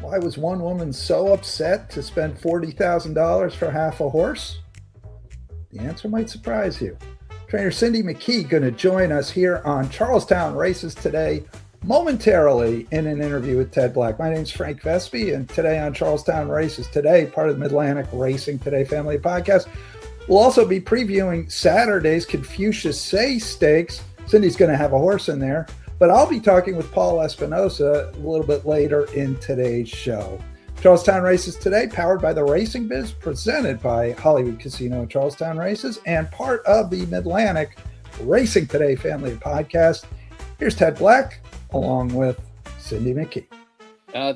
Why was one woman so upset to spend $40,000 for half a horse? The answer might surprise you. Trainer Cindy McKee going to join us here on Charlestown Races Today momentarily in an interview with Ted Black. My name's Frank Vespi, and today on Charlestown Races Today, part of the Midlantic Racing Today family of podcasts, we'll also be previewing Saturday's Confucius Say Stakes. Cindy's going to have a horse in there, but I'll be talking with Paul Espinosa a little bit later in today's show. Charlestown Races Today, powered by the Racing Biz, presented by Hollywood Casino and Charlestown Races, and part of the Midlantic Racing Today family of podcasts. Here's Ted Black, along with Cindy McKee.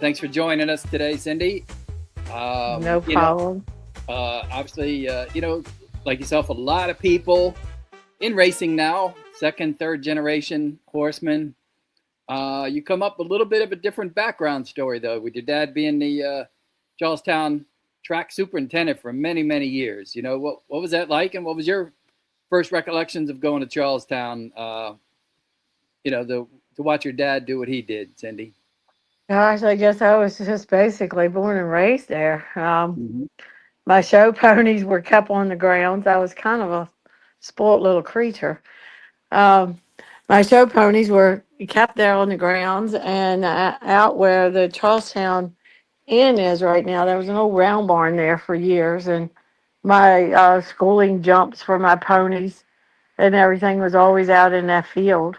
Thanks for joining us today, Cindy. No problem. Obviously, like yourself, a lot of people in racing now, second, third generation horsemen. You come up with a little bit of a different background story, though, with your dad being the Charlestown track superintendent for many, many years. What was that like, and what was your first recollections of going to Charlestown, to watch your dad do what he did, Cindy? Gosh, I guess I was just basically born and raised there. My show ponies were kept on the grounds. I was kind of a spoiled little creature. My show ponies were kept there on the grounds, and out where the Charlestown Inn is right now, there was an old round barn there for years, and my schooling jumps for my ponies and everything was always out in that field.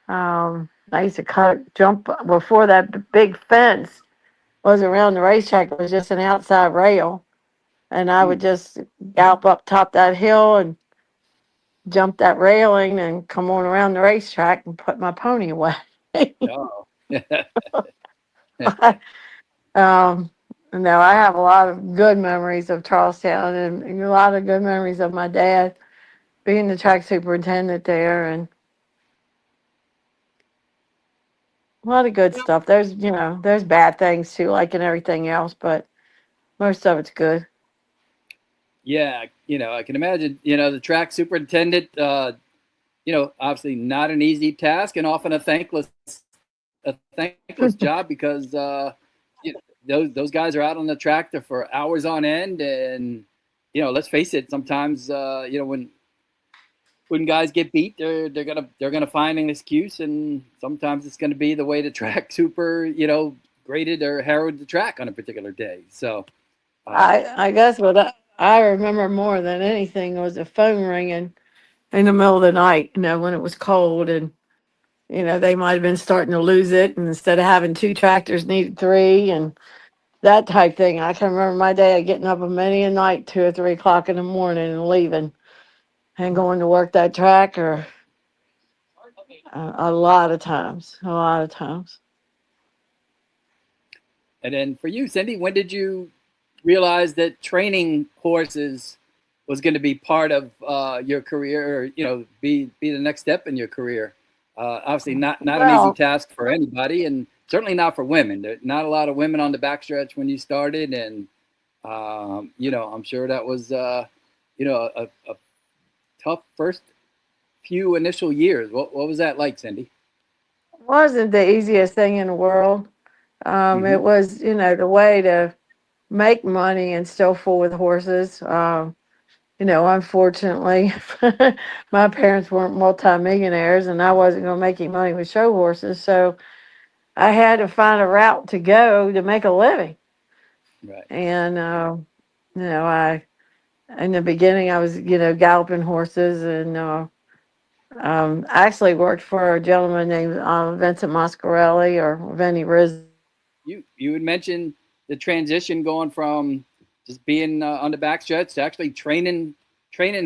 I used to jump before that big fence was around the racetrack. It was just an outside rail, and I would just gallop up top that hill and jump that railing and come on around the racetrack and put my pony away. Oh. No, I have a lot of good memories of Charlestown and a lot of good memories of my dad being the track superintendent there, and a lot of good stuff. There's bad things too, like in everything else, but most of it's good. Yeah, I can imagine, the track superintendent, obviously not an easy task and often a thankless job because those guys are out on the tractor for hours on end, and let's face it, sometimes when guys get beat, they're gonna find an excuse, and sometimes it's gonna be the way the track super graded or harrowed the track on a particular day. So I guess what I remember more than anything was the phone ringing in the middle of the night, when it was cold, and they might have been starting to lose it, and instead of having two tractors, needed three, and that type thing. I can remember my dad getting up a many a night, 2 or 3 o'clock in the morning, and leaving and going to work that track, or a lot of times. And then for you, Cindy, when did you realize that training horses was going to be part of your career, or be the next step in your career? Obviously, not an easy task for anybody, and certainly not for women. There not a lot of women on the backstretch when you started, and I'm sure that was a tough first few initial years. What was that like, Cindy? It wasn't the easiest thing in the world. It was, the way to make money and still fool with horses. Unfortunately, my parents weren't multimillionaires, and I wasn't going to make any money with show horses. So I had to find a route to go to make a living. Right. And, in the beginning, I was, galloping horses, and I actually worked for a gentleman named Vincent Mascarelli, or Vinny Riz. You had mentioned the transition going from just being on the backstretch to actually training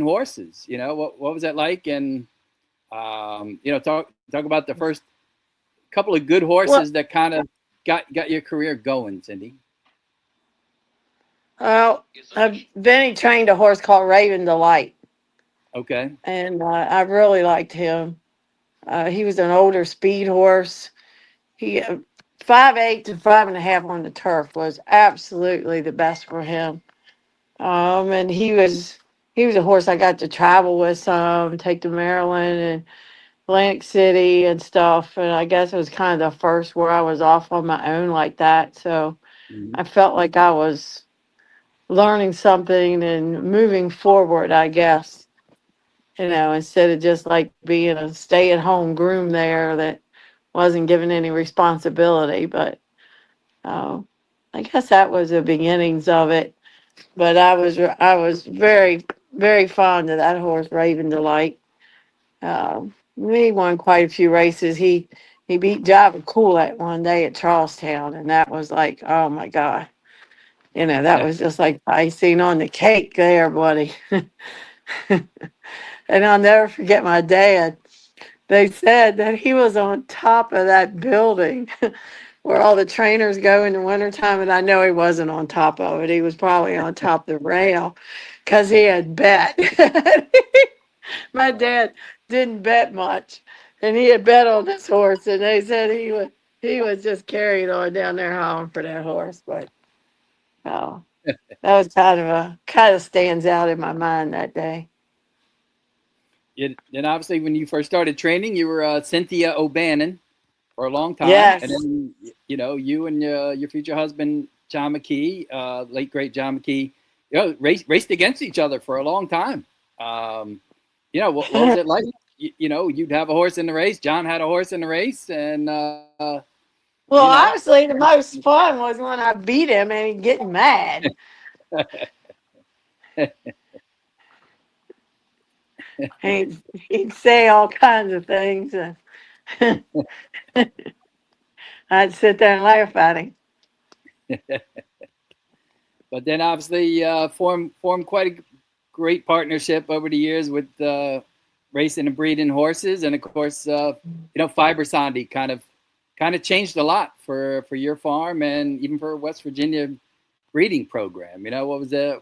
horses. What was that like? And talk about the first couple of good horses that kind of got your career going, Cindy. Well, Vinny trained a horse called Raven Delight. Okay. And I really liked him. He was an older speed horse. He 5'8" to 5.5 on the turf was absolutely the best for him. And he was a horse I got to travel with some, take to Maryland, and Atlantic City and stuff. And I guess it was kind of the first where I was off on my own like that. So Mhm. I felt like I was learning something and moving forward, I guess, instead of just like being a stay at home groom there that wasn't given any responsibility. But uh, I guess that was the beginnings of it. But I was very, very fond of that horse, Raven Delight. We won quite a few races. He beat Java Coolette one day at Charlestown, and that was like, oh my God. That was just like icing on the cake there, buddy. And I'll never forget my dad. They said that he was on top of that building where all the trainers go in the wintertime, and I know he wasn't on top of it. He was probably on top of the rail because he had bet. My dad didn't bet much, and he had bet on this horse, and they said he was just carrying on down there hauling for that horse. But oh, that was kind of stands out in my mind that day. Then obviously when you first started training, you were Cynthia O'Bannon for a long time, and Yes. then you and your future husband John McKee, late great John McKee, raced against each other for a long time. What was it like? You'd have a horse in the race. John had a horse in the race, and Well, you know, obviously, the most fun was when I beat him and he'd get mad. He'd say all kinds of things, and I'd sit there and laugh at him. but then obviously formed quite a great partnership over the years with racing and breeding horses, and of course, Fiber Sandy kind of changed a lot for your farm and even for West Virginia breeding program. What was the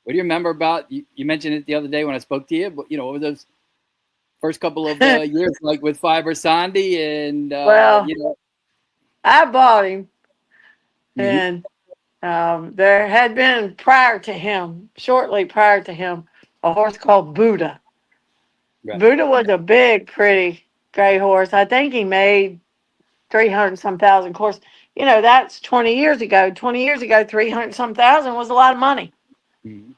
what do you remember about? You mentioned it the other day when I spoke to you, but what were those first couple of years like with Fiber Sandy and Well, I bought him, Mhm. and there had been shortly prior to him, a horse called Buddha. Right. Buddha was a big, pretty gray horse. I think he made 300 some thousand. Of course, that's 20 years ago. 20 years ago, 300 some thousand was a lot of money. Mhm.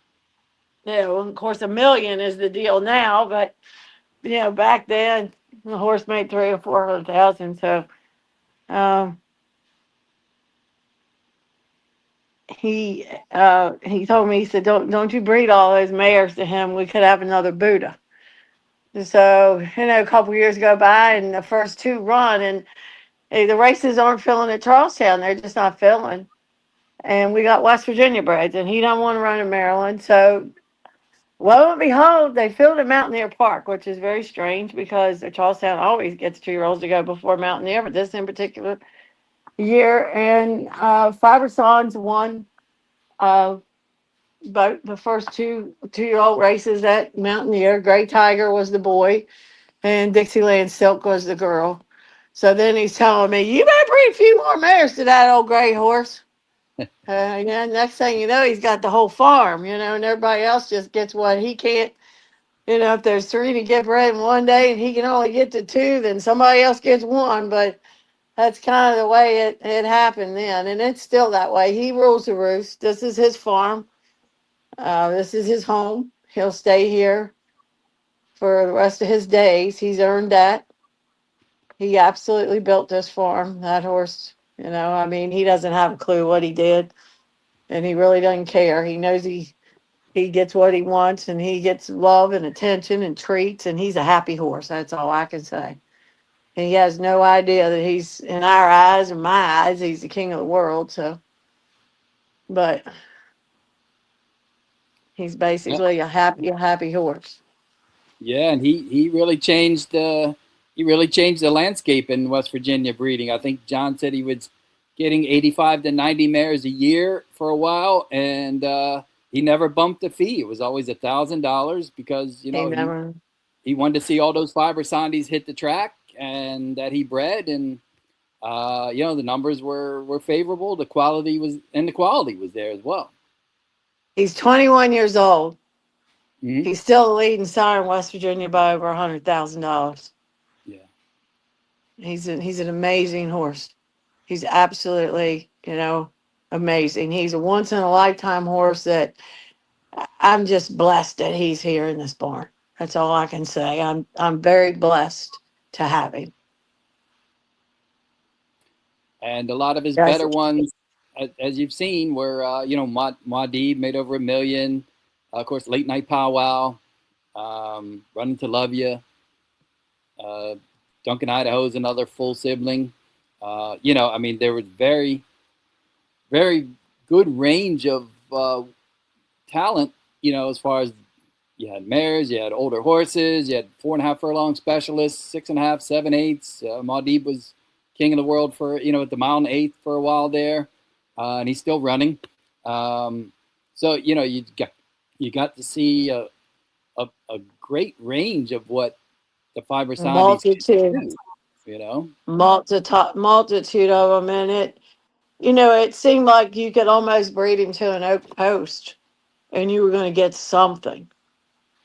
Yeah, well, of course, a million is the deal now, but back then the horse made 300 or 400,000. So um, he told me, he said, don't you breed all those mares to him. We could have another Buddha. So a couple years go by, and the first two run, and the races aren't filling at Charlestown. They're just not filling. And we got West Virginia breds, and he don't want to run in Maryland. So lo and behold, they filled at Mountaineer Park, which is very strange because Charlestown always gets 2-year-olds to go before Mountaineer, but this in particular year. And Fiber Sons won both the first two-year-old races at Mountaineer. Gray Tiger was the boy, and Dixieland Silk was the girl. So then he's telling me, you better breed a few more mares to that old gray horse. Next thing you know, he's got the whole farm, and everybody else just gets what he can't. If there's three to get bred in one day and he can only get to two, then somebody else gets one. But that's kind of the way it happened then. And it's still that way. He rules the roost. This is his farm. This is his home. He'll stay here for the rest of his days. He's earned that. He absolutely built this farm, that horse. I mean, he doesn't have a clue what he did, and he really doesn't care. He knows he gets what he wants, and he gets love and attention and treats, and he's a happy horse. That's all I can say. And he has no idea that he's, in our eyes and my eyes, he's the king of the world. So, but he's Yeah, basically a happy horse. yeah, and he really changed the landscape in West Virginia breeding. I think John said he was getting 85 to 90 mares a year for a while, and he never bumped a fee. It was always $1,000 because He never. he wanted to see all those Fiber Sandies hit the track and that he bred, and the numbers were favorable. The quality was there as well. He's 21 years old. Mm-hmm. He's still the leading sire in West Virginia by over $100,000. Yeah, He's an amazing horse. He's absolutely, amazing. He's a once in a lifetime horse that I'm just blessed that he's here in this barn. That's all I can say. I'm very blessed to have him. And a lot of his Yes. better ones, as you've seen, were Muad'Dib made over $1 million. Of course, Late Night Powwow, Running to Love You. Duncan Idaho is another full sibling. There was very, very good range of talent. As far as you had mares, you had older horses, you had 4.5 furlong specialists, 6.5, 7/8. Muad'Dib was king of the world for at the mile and eighth for a while there, and he's still running. So you got to see a great range of what the five Versailles Multitude. do. Multitude of them, and it seemed like you could almost breed him to an oak post, and you were going to get something.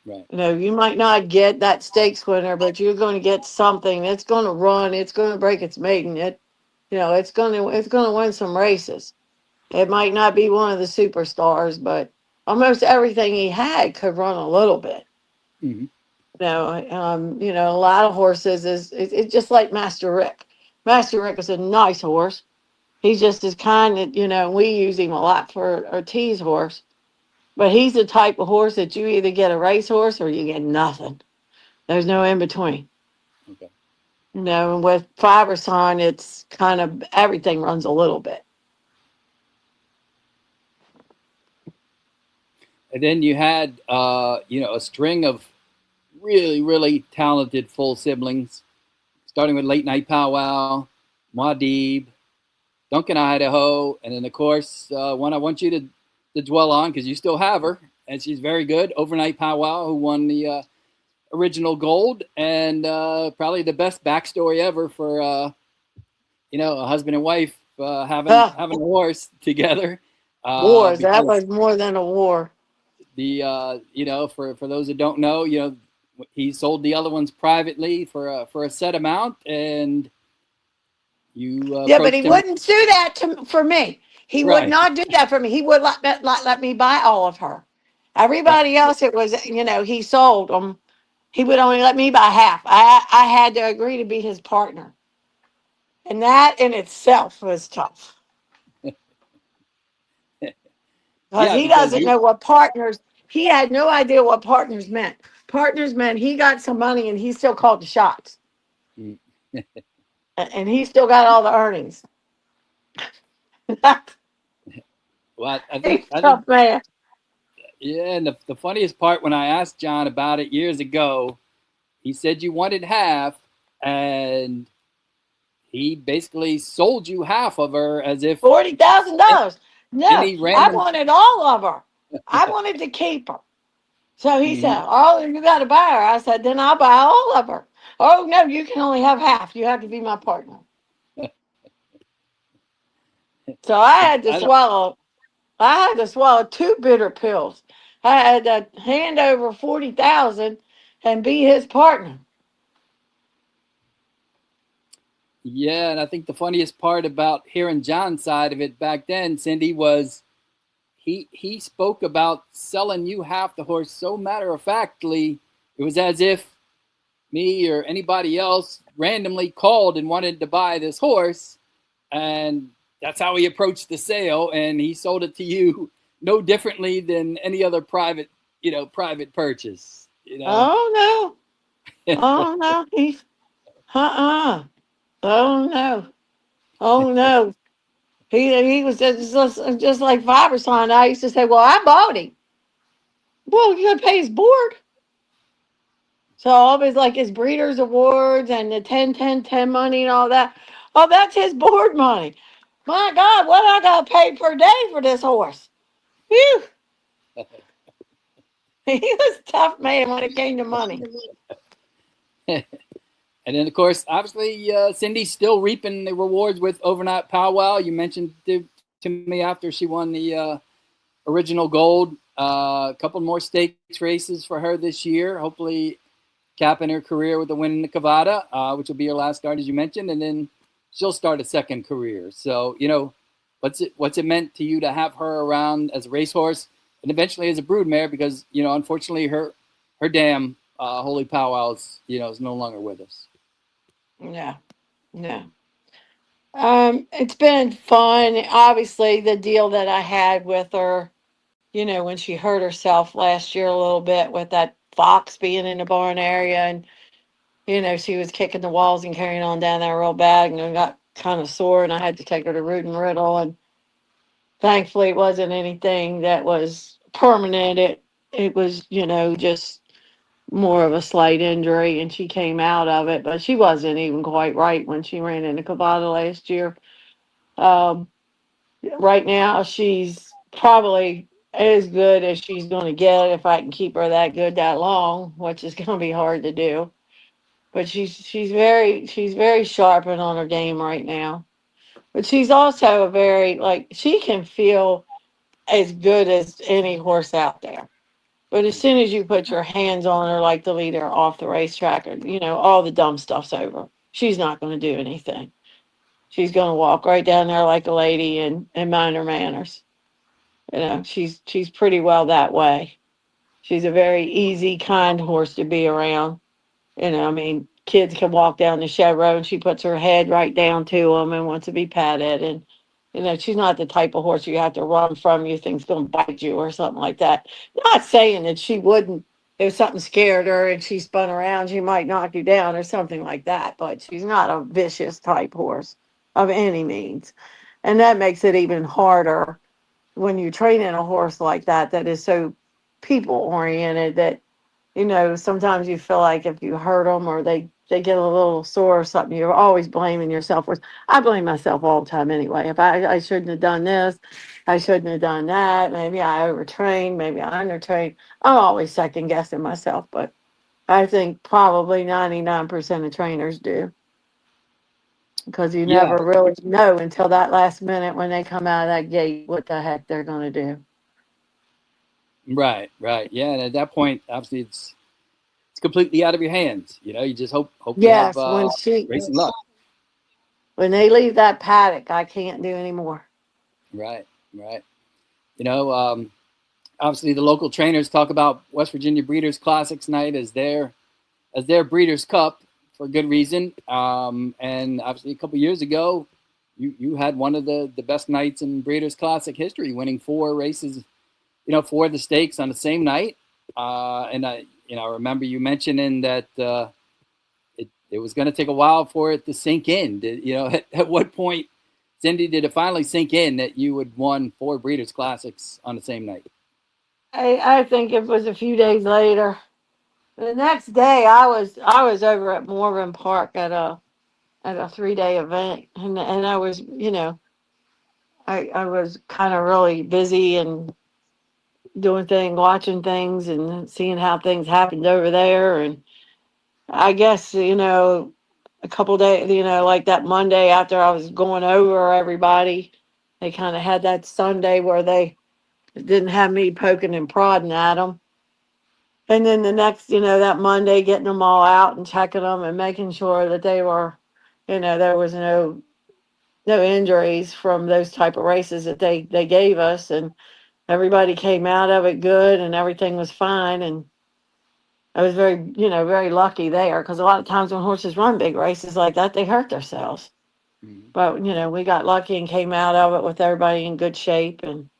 Right. You might not get that stakes winner, but you're going to get something. It's going to run. It's going to break its maiden. It's going to win some races. It might not be one of the superstars, but almost everything he had could run a little bit. Mm-hmm. A lot of horses it's just like Master Rick. Master Rick is a nice horse. He's just as kind that, we use him a lot for our tease horse. But he's the type of horse that you either get a racehorse or you get nothing. There's no in between. Okay. And with Fiberson, it's kind of everything runs a little bit. And then you had, a string of really, really talented full siblings, starting with Late Night Powwow, Muad'Dib, Duncan Idaho, and then, of course, one I want you to dwell on because you still have her, and she's very good, Overnight Powwow, who won the original gold, and probably the best backstory ever for, a husband and wife having a horse together. Wars. That was more than a war. For those that don't know, he sold the other ones privately for a set amount, and you but he wouldn't do that for me. He would not do that for me. He would let me buy all of her. Everybody else, it was he sold them. He would only let me buy half. I had to agree to be his partner, and that in itself was tough. Because he doesn't know what partners. He had no idea what partners meant. Partners meant he got some money and he still called the shots. And he still got all the earnings. Well, I think tough man. Yeah, and the funniest part when I asked John about it years ago, he said you wanted half, and he basically sold you half of her as if $40,000. No, I wanted all of her. I wanted to keep her. So he said, "Oh, you got to buy her." I said, "Then I'll buy all of her." "Oh no, you can only have half. You have to be my partner." So I had to swallow. I had to swallow 2 bitter pills. I had to hand over 40,000 and be his partner. Yeah, and I think the funniest part about hearing John's side of it back then, Cindy, was he spoke about selling you half the horse so matter-of-factly, it was as if me or anybody else randomly called and wanted to buy this horse, and that's how he approached the sale, and he sold it to you no differently than any other private purchase. Oh no. Oh no. Oh no. Oh no. He was just like Fiberson. I used to say, "Well, I bought him." "Well, you got to pay his board." So always like his breeders awards and the 10-10-10 money and all that. Oh, that's his board money. My God, what I got to pay per day for this horse? Phew. He was a tough man when it came to money. And then, of course, obviously, Cindy's still reaping the rewards with Overnight Powwow. You mentioned to me after she won the original gold. A couple more stakes races for her this year. Hopefully, capping her career with a win in the Cavada, which will be her last start, as you mentioned, and then she'll start a second career. So, what's it meant to you to have her around as a racehorse and eventually as a broodmare? Because, unfortunately, her dam, Holy Powwows, is no longer with us. Yeah. Yeah. It's been fun. Obviously, the deal that I had with her, when she hurt herself last year a little bit with that fox being in the barn area, and she was kicking the walls and carrying on down there real bad, and I got kind of sore, and I had to take her to Root and Riddle, and thankfully it wasn't anything that was permanent. It was, just more of a slight injury, and she came out of it, but she wasn't even quite right when she ran into Cavada last year. Um, right now, she's probably as good as she's going to get if I can keep her that good that long, which is going to be hard to do. But she's very sharp and on her game right now. But she's also a very she can feel as good as any horse out there. But as soon as you put your hands on her, like the leader off the racetrack, or all the dumb stuff's over. She's not going to do anything. She's going to walk right down there like a lady and mind her manners. She's pretty well that way. She's a very easy, kind horse to be around. I mean, kids can walk down the shed road and she puts her head right down to them and wants to be patted. And, she's not the type of horse you have to run from, you think's going to bite you or something like that. Not saying that she wouldn't, if something scared her and she spun around, she might knock you down or something like that. But she's not a vicious type horse of any means. And that makes it even harder when you're training a horse like that is so people oriented that sometimes you feel like if you hurt them or they get a little sore or something, you're always blaming yourself. Which I blame myself all the time anyway. If I shouldn't have done this, I shouldn't have done that. Maybe I overtrained, maybe I undertrained. I'm always second guessing myself, but I think probably 99% of trainers do, because you Yeah, never really know until that last minute when they come out of that gate what the heck they're going to do. right. Yeah, and at that point, obviously, it's completely out of your hands. You just hope you have Yes, racing luck. when they leave that paddock, I can't do anymore. Right. You know, um, Obviously, the local trainers talk about West Virginia Breeders' Classics night as their Breeders' Cup for good reason. And obviously, a couple years ago, you had one of the best nights in Breeders' Classic history, winning 4 races, for the stakes on the same night. And I remember you mentioning that it was going to take a while for it to sink in. At what point, Cindy, did it finally sink in that you had won 4 Breeders' Classics on the same night? I think it was a few days later. The next day, I was over at Morgan Park at a 3-day event, and I was I was kind of really busy and doing things, watching things, and seeing how things happened over there. And I guess a couple days, like that Monday after I was going over everybody, they kind of had that Sunday where they didn't have me poking and prodding at them. And then the next, that Monday, getting them all out and checking them and making sure that they were, there was no injuries from those type of races that they gave us, and everybody came out of it good and everything was fine. And I was very lucky there, because a lot of times when horses run big races like that, they hurt themselves. Mhm. But we got lucky and came out of it with everybody in good shape and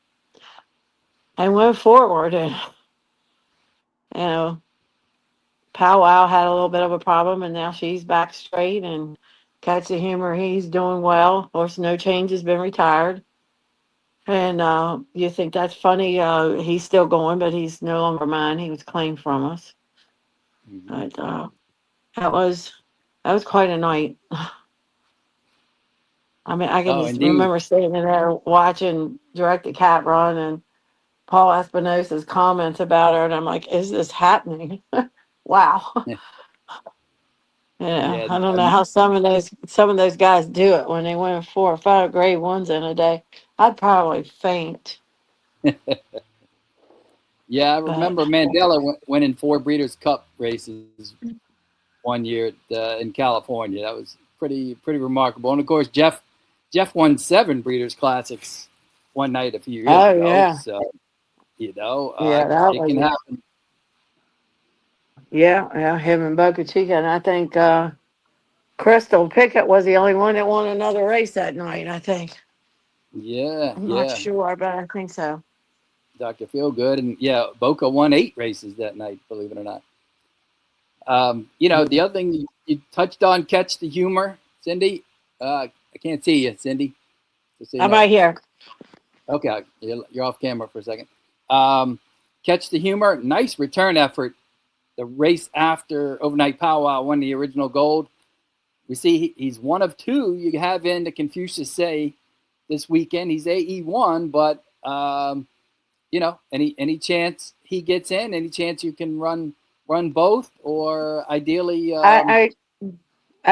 went forward. And you know, Powwow had a little bit of a problem, and now she's back straight. And Catch the Humor, he's doing well. Of course, No Change has been retired. And you think that's funny? He's still going, but he's no longer mine. He was claimed from us. Mhm. But that was that was quite a night. I mean, I can Oh, just indeed. remember sitting in there watching Direct the Cat run and Paul Espinosa's comments about her, and I'm like, "Is this happening?" Wow. Yeah. I don't know how some of those guys do it when they win 4 or 5 grade ones in a day. I'd probably faint. Yeah, I But remember Mandela winning 4 Breeders' Cup races one year in California. That was pretty remarkable. And of course, Jeff won 7 Breeders' Classics one night a few years Oh ago. yeah, So yeah, that it was can happen. yeah. Him and Boca Chica, and I think Crystal Pickett was the only one that won another race that night. I think. Yeah, I'm not yeah. sure, but I think so. Dr. Feelgood, and yeah, Boca won 8 races that night. Believe it or not. The other thing you touched on, catch the humor, Cindy. I can't see you, Cindy. Just so you I'm know. right here. Okay, you're off camera for a second. Catch the humor. Nice return effort. The race after Overnight Powwow won the original gold. We see he's one of 2 you have in the Confucius Say this weekend. He's AE1, but any chance he gets in? Any chance you can run both, or ideally? I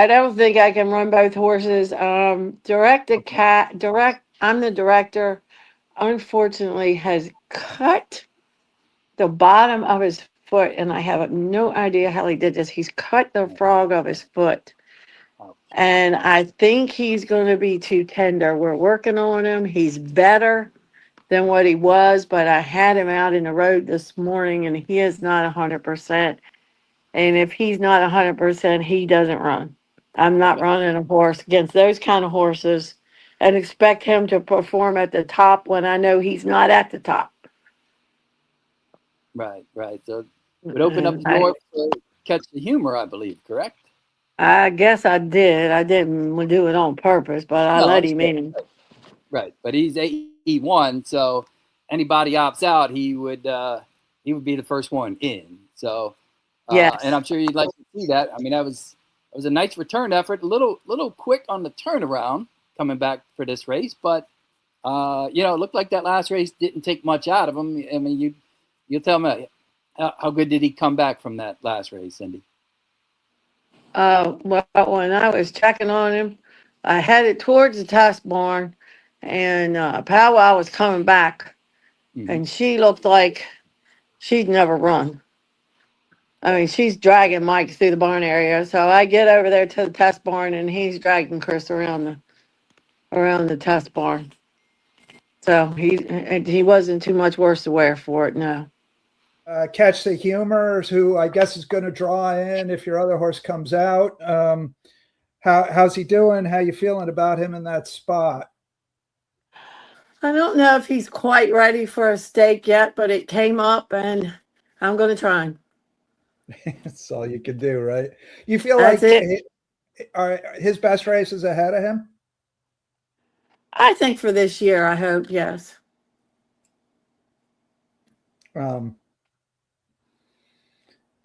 don't think I can run both horses. Direct the Okay. cat. Direct. I'm the director. Unfortunately, has cut the bottom of his foot, and I have no idea how he did this. He's cut the frog of his foot, Oh, and I think he's going to be too tender. We're working on him. He's better than what he was, but I had him out in the road this morning, and he is not 100%. And if he's not 100%, he doesn't run. I'm not okay. running a horse against those kind of horses and expect him to perform at the top when I know he's not at the top. Right. So it would open up And the door for catch the humor, I believe. Correct? I guess I did. I didn't do it on purpose, but I No, let that's him good. in. Right, but he's AE1, so anybody opts out, he would be the first one in. So, and Yes. I'm sure you'd like to see that. I mean, that was a nice return effort. A little quick on the turnaround coming back for this race, but it looked like that last race didn't take much out of him. I mean, you tell me how good did he come back from that last race, Cindy? Well, when I was checking on him, I headed towards the test barn, and Powwow was coming back, Mm-hmm. and she looked like she'd never run. I mean, she's dragging Mike through the barn area. So I get over there to the test barn, and he's dragging Chris around the test barn. So he wasn't too much worse to wear for it. No. Catch the Humors, who I guess is going to draw in if your other horse comes out. How's he doing? How you feeling about him in that spot? I don't know if he's quite ready for a stake yet, but it came up, and I'm going to try him. That's all you can do, right? You feel That's like it. his best race is ahead of him? I think for this year, I hope, yes.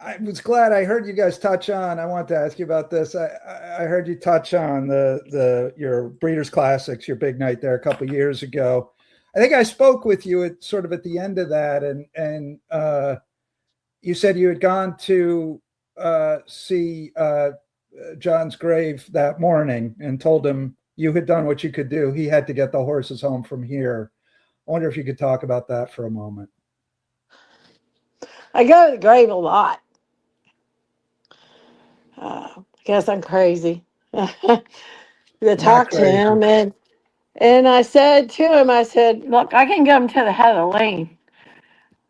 I was glad I heard you guys touch on. I want to ask you about this. I heard you touch on your Breeders' Classics, your big night there a couple of years ago. I think I spoke with you at the end of that, and you said you had gone to see John's grave that morning and told him you had done what you could do. He had to get the horses home from here. I wonder if you could talk about that for a moment. I go to the grave a lot. I guess I'm crazy. To Not talk to crazy. him, and I said to him, I said, look, I can get him to the head of the lane,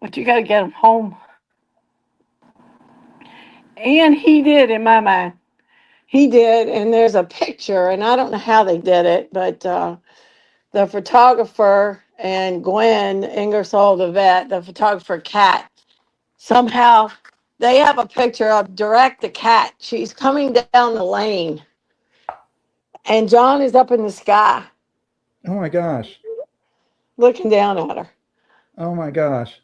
but you got to get him home. And he did, in my mind. He did, and there's a picture, and I don't know how they did it, but the photographer and Gwen Ingersoll, the vet, the photographer Kat, somehow they have a picture of Direct the cat. She's coming down the lane, and John is up in the sky Oh my gosh. looking down at her. Oh my gosh.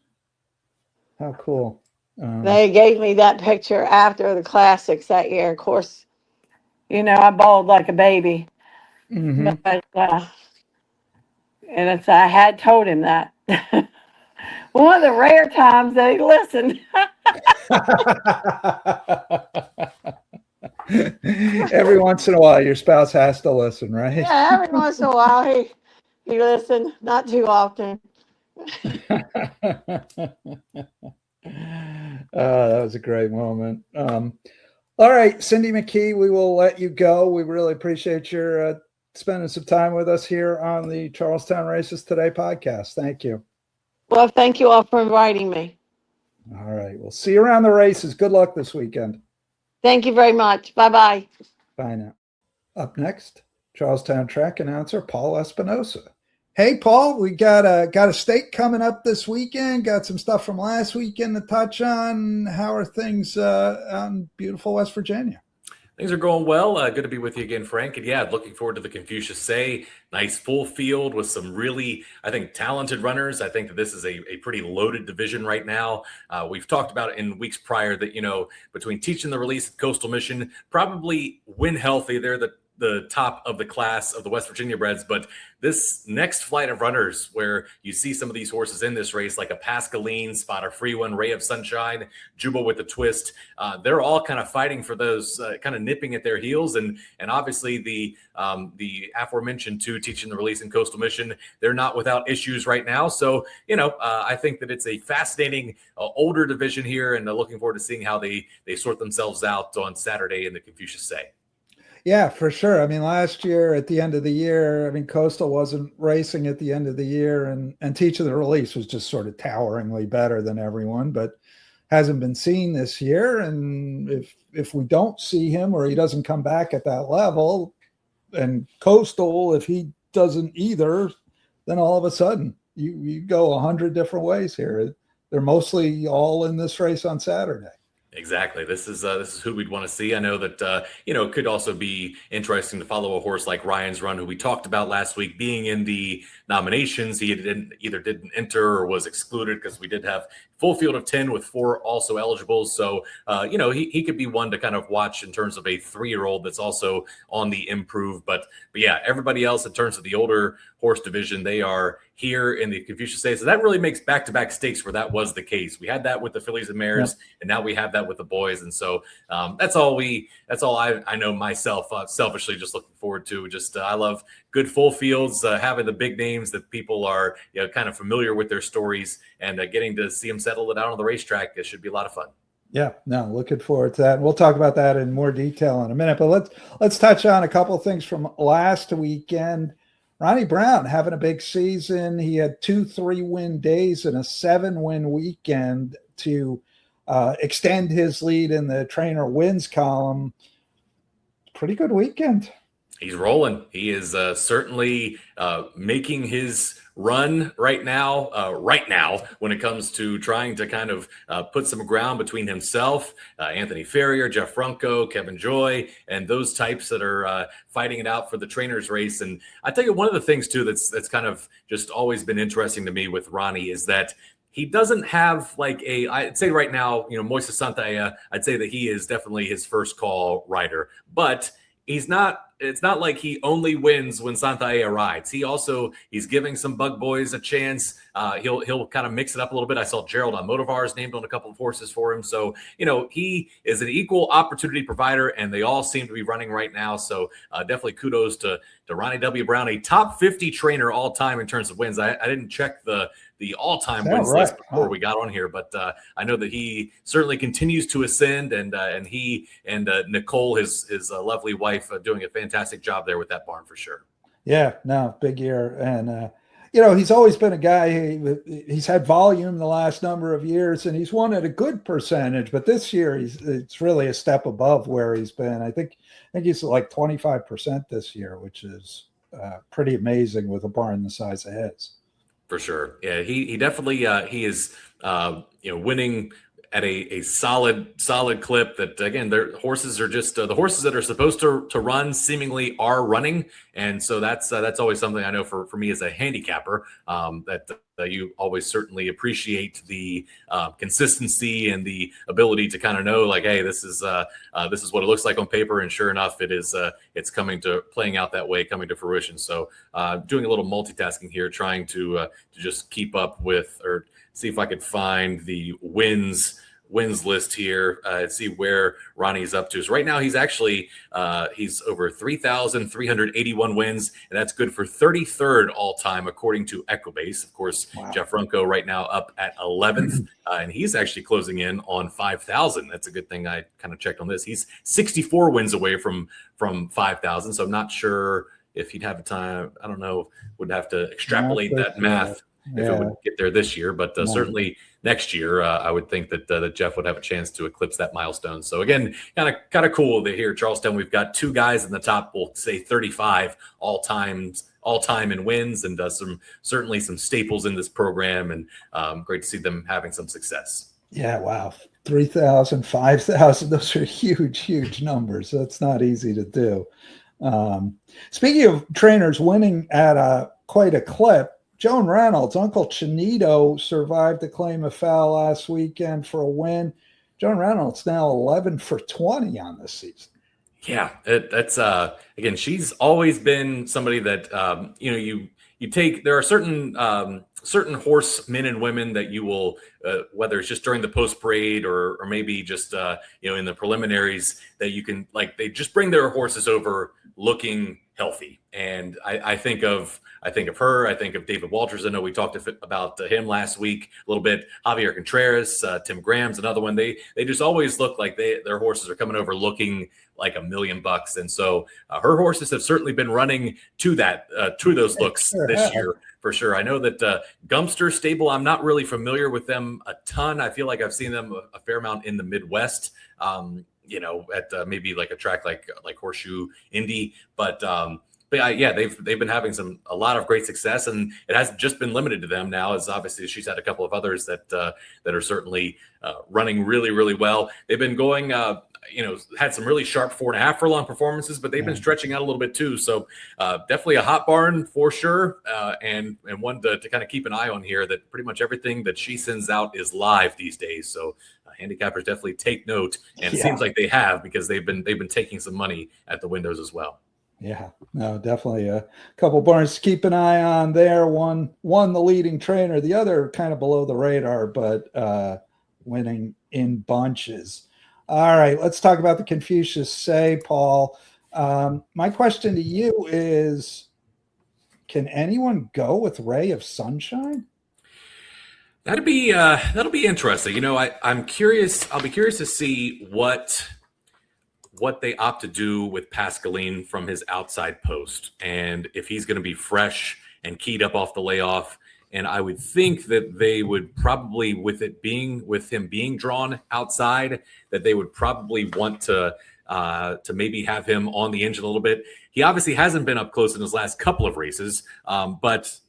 How cool. They gave me that picture after the classics that year. Of course, I bawled like a baby, Mm-hmm. but and I had told him that. One of the rare times that he listened. Every once in a while, your spouse has to listen, right? Yeah, every once in a while he listened, not too often. That was a great moment. All right, Cindy McKee, we will let you go. We really appreciate your spending some time with us here on the Charlestown Races Today podcast. Thank you. Well, thank you all for inviting me. All right, we'll see you around the races. Good luck this weekend. Thank you very much. Bye-bye. Bye now. Up next, Charlestown track announcer Paul Espinosa. Hey, Paul, we got a stake coming up this weekend. Got some stuff from last weekend to touch on. How are things on beautiful West Virginia? Things are going well. Good to be with you again, Frank. And yeah, looking forward to the Confucius Say. Nice full field with some really, I think, talented runners. I think that this is a pretty loaded division right now. We've talked about it in weeks prior that, between Teaching the Release and Coastal Mission, probably win healthy. They're the top of the class of the West Virginia breds, but this next flight of runners where you see some of these horses in this race, like a Pascaline, Spot a Free One, Ray of Sunshine, Juba with the Twist, they're all kind of fighting for those, kind of nipping at their heels. And obviously the aforementioned two, Teaching the Release and Coastal Mission, they're not without issues right now. So, I think that it's a fascinating older division here, and looking forward to seeing how they sort themselves out on Saturday in the Confucius Say. Yeah, for sure. I mean, last year at the end of the year, Coastal wasn't racing at the end of the year, and Teaching the Release was just sort of toweringly better than everyone, but hasn't been seen this year. And if we don't see him or he doesn't come back at that level, and Coastal, if he doesn't either, then all of a sudden you go 100 different ways here. They're mostly all in this race on Saturday. Exactly. This is who we'd want to see. I know that, it could also be interesting to follow a horse like Ryan's Run, who we talked about last week, being in the nominations. He didn't enter or was excluded because we did have full field of 10 with 4 also eligible. So, he could be one to kind of watch in terms of a 3-year-old that's also on the improve. But yeah, everybody else in terms of the older horse division, they are here in the Confucius Day. So that really makes back-to-back stakes where that was the case. We had that with the fillies and mares, and now we have that with the boys. And so that's all I know myself, selfishly just looking forward to. I love good full fields, having the big names that people are kind of familiar with their stories, and getting to see them settle it out on the racetrack. It should be a lot of fun. Yeah, no, looking forward to that. We'll talk about that in more detail in a minute, but let's touch on a couple of things from last weekend. Ronnie Brown having a big season. He had 2 3-win days and a 7-win weekend to extend his lead in the trainer wins column. Pretty good weekend. He's rolling. He is certainly making his run right now when it comes to trying to kind of put some ground between himself, Anthony Ferrier, Jeff Runco, Kevin Joy, and those types that are fighting it out for the trainers race. And I tell you, one of the things too that's kind of just always been interesting to me with Ronnie is that he doesn't have I'd say right now, Moises Santaya, I'd say that he is definitely his first call rider, but it's not like he only wins when Santaya rides. He's giving some bug boys a chance. He'll kind of mix it up a little bit. I saw Gerald Almodovar named on a couple of horses for him. So, he is an equal opportunity provider, and they all seem to be running right now. So definitely kudos to Ronnie W. Brown, a top 50 trainer all time in terms of wins. I didn't check the all-time wins list before we got on here, but I know that he certainly continues to ascend, and he and Nicole, his lovely wife, doing a fantastic job there with that barn for sure. Yeah, no, big year. And, he's always been a guy, he's had volume the last number of years, and he's won at a good percentage, but this year it's really a step above where he's been. I think he's like 25% this year, which is pretty amazing with a barn the size of his. For sure. Yeah, he definitely he is winning at a solid clip. That again, their horses are just the horses that are supposed to run seemingly are running, and so that's always something I know for me as a handicapper, that you always certainly appreciate the consistency and the ability to kind of know hey, this is what it looks like on paper, and sure enough, it's playing out that way, coming to fruition. So doing a little multitasking here, trying to just keep up with, or see if I could find the wins wins list here and see where Ronnie's up to. So right now he's actually he's over 3,381 wins, and that's good for 33rd all time according to Equibase. Of course, wow. Jeff Runco right now up at 11th, and he's actually closing in on 5,000. That's a good thing. I kind of checked on this. He's 64 wins away from 5,000. So I'm not sure if he'd have a time. I don't know. Would have to extrapolate that math. If it would get there this year, but certainly next year, I would think that Jeff would have a chance to eclipse that milestone. So again, kind of cool that here at Charlestown, we've got two guys in the top, we'll say 35 all time in wins, and certainly some staples in this program, and great to see them having some success. Yeah, wow. 3,000, 5,000, those are huge numbers. That's not easy to do. Speaking of trainers winning at quite a clip, Joan Reynolds, Uncle Chinito, survived the claim of foul last weekend for a win. Joan Reynolds now 11 for 20 on this season. Yeah, that's again, she's always been somebody that you take. There are certain horsemen and women that you will, whether it's just during the post parade or maybe just in the preliminaries, that you can, like, they just bring their horses over looking healthy. And I think of her. I think of David Walters. I know we talked about him last week a little bit. Javier Contreras, Tim Graham's another one. They just always look like their horses are coming over looking like $1 million. And so her horses have certainly been running to those looks this year for sure. I know that Gumster Stable, I'm not really familiar with them a ton. I feel like I've seen them a fair amount in the Midwest. At maybe like a track like Horseshoe Indy, but yeah, they've been having a lot of great success, and it hasn't just been limited to them. Now, as obviously she's had a couple of others that are certainly running really well. They've been going, had some really sharp 4.5 furlong performances, but they've been stretching out a little bit too. So definitely a hot barn for sure, and one to kind of keep an eye on here. That pretty much everything that she sends out is live these days. So handicappers definitely take note, and it seems like they have, because they've been taking some money at the windows as well. Yeah, no, definitely a couple barns to keep an eye on there. One the leading trainer, the other kind of below the radar, but winning in bunches. All right, let's talk about the Confucius Say, Paul. My question to you is, can anyone go with Ray of Sunshine? That'll be interesting. I'm curious. I'll be curious to see what they opt to do with Pascaline from his outside post, and if he's going to be fresh and keyed up off the layoff. And I would think that they would probably, with him being drawn outside, that they would probably want to maybe have him on the engine a little bit. He obviously hasn't been up close in his last couple of races, but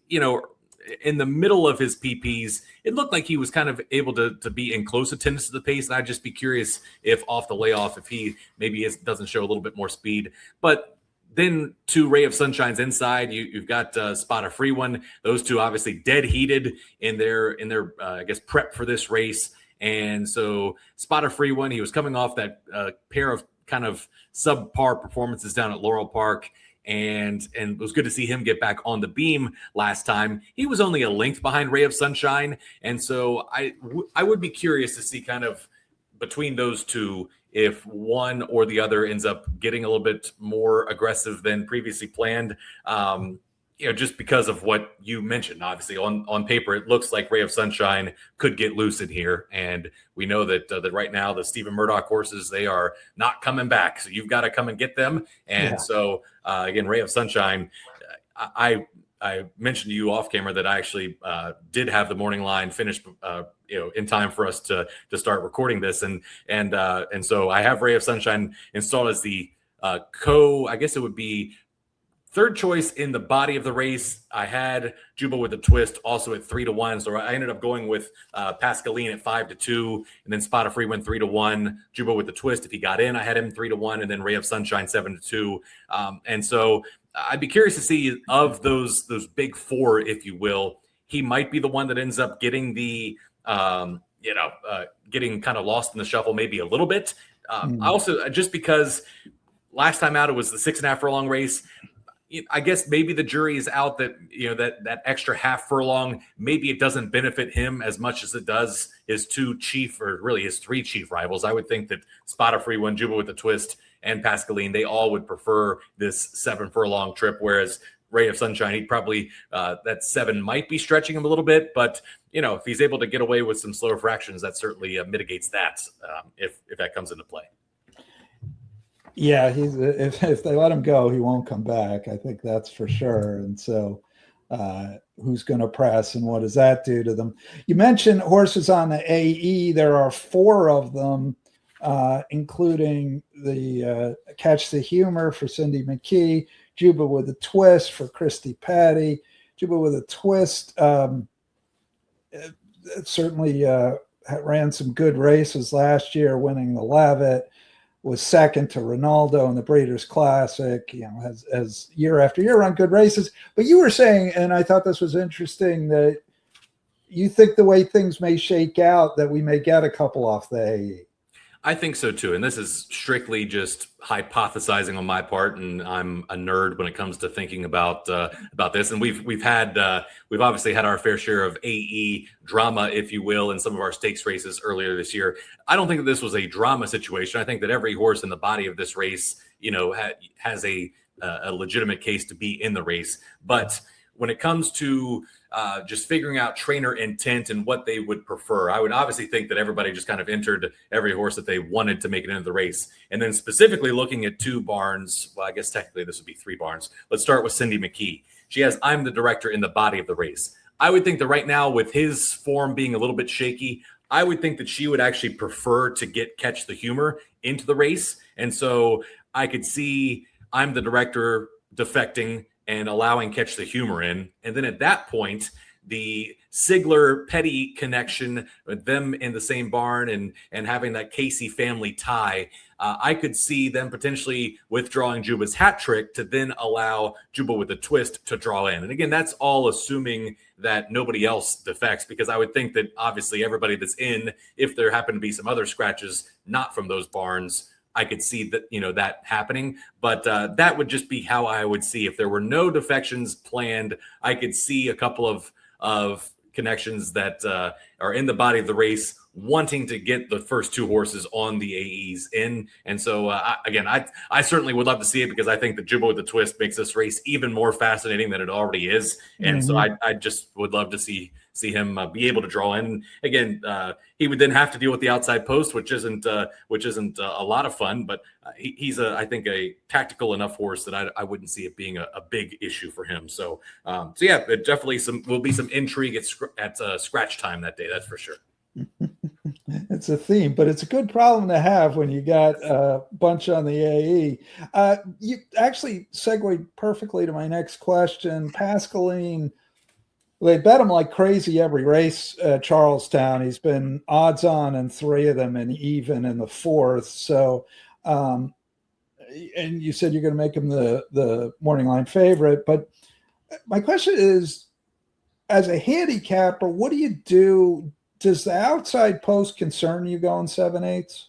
in the middle of his PPs, it looked like he was kind of able to be in close attendance to the pace. And I'd just be curious if off the layoff, if he maybe doesn't show a little bit more speed. But then to Ray of Sunshine's inside, you've got Spot a Free One. Those two obviously dead heated in their I guess prep for this race. And so Spot a Free One, he was coming off that pair of kind of subpar performances down at Laurel Park. And it was good to see him get back on the beam last time. He was only a length behind Ray of Sunshine. And so I would be curious to see kind of between those two, if one or the other ends up getting a little bit more aggressive than previously planned. Just because of what you mentioned. Obviously, on paper, it looks like Ray of Sunshine could get loose in here. And we know that right now, the Stephen Murdoch horses, they are not coming back. So you've got to come and get them. And so, again, Ray of Sunshine, I mentioned to you off camera that I actually did have the morning line finished, in time for us to start recording this. And so I have Ray of Sunshine installed as the I guess it would be third choice in the body of the race. I had Juba with a twist also at 3-1. So I ended up going with Pascaline at 5-2, and then Spot a Free One 3-1. Juba with the twist. If he got in, I had him 3-1, and then Ray of Sunshine 7-2. And so I'd be curious to see of those big four, if you will, he might be the one that ends up getting the getting kind of lost in the shuffle maybe a little bit. Also, just because last time out it was the 6.5 furlong race. I guess maybe the jury is out that, that extra half furlong, maybe it doesn't benefit him as much as it does his two chief, or really his three chief rivals. I would think that Spot Free One, Juba with the Twist, and Pascaline, they all would prefer this 7 furlong trip, whereas Ray of Sunshine, he'd probably, that 7 might be stretching him a little bit, but if he's able to get away with some slower fractions, that certainly mitigates that if that comes into play. Yeah, if they let him go, he won't come back. I think that's for sure. And so who's going to press and what does that do to them? You mentioned horses on the AE. There are 4 of them, including the Catch the Humor for Cindy McKee, Juba with a Twist for Christy Patty. Juba with a Twist certainly ran some good races last year, winning the Levitt, was second to Ronaldo in the Breeders' Classic, has year after year run good races. But you were saying, and I thought this was interesting, that you think the way things may shake out, that we may get a couple off the AE. I think so too, and this is strictly just hypothesizing on my part, and I'm a nerd when it comes to thinking about this. And we've obviously had our fair share of AE drama, if you will, in some of our stakes races earlier this year. I don't think that this was a drama situation. I think that every horse in the body of this race, has a legitimate case to be in the race. But when it comes to just figuring out trainer intent and what they would prefer, I would obviously think that everybody just kind of entered every horse that they wanted to make it into the race. And then specifically looking at 2 barns, well, I guess technically this would be 3 barns. Let's start with Cindy McKee. She has I'm the Director in the body of the race. I would think that right now, with his form being a little bit shaky, I would think that she would actually prefer to get Catch the Humor into the race. And so I could see I'm the Director defecting and allowing Catch the Humor in. And then at that point, the Sigler Petty connection with them in the same barn and having that Casey family tie, I could see them potentially withdrawing Juba's hat trick to then allow Juba with a Twist to draw in. And again, that's all assuming that nobody else defects, because I would think that obviously everybody that's in, if there happen to be some other scratches not from those barns, I could see that, that happening, but that would just be how I would see. If there were no defections planned, I could see a couple of connections that are in the body of the race wanting to get the first 2 horses on the AEs in. And so, I certainly would love to see it, because I think that Juba with the Twist makes this race even more fascinating than it already is. And so I just would love to see him be able to draw in. Again, he would then have to deal with the outside post, which isn't a lot of fun, but he's I think a tactical enough horse that I wouldn't see it being a big issue for him. So yeah, it definitely will be some intrigue at scratch time that day. That's for sure. It's a theme, but it's a good problem to have when you got a bunch on the AE. You actually segued perfectly to my next question. Pascaline, they bet him like crazy every race at Charlestown. He's been odds on in 3 of them and even in the 4th. So, and you said you're going to make him the morning line favorite. But my question is, as a handicapper, what do you do? Does the outside post concern you going 7/8?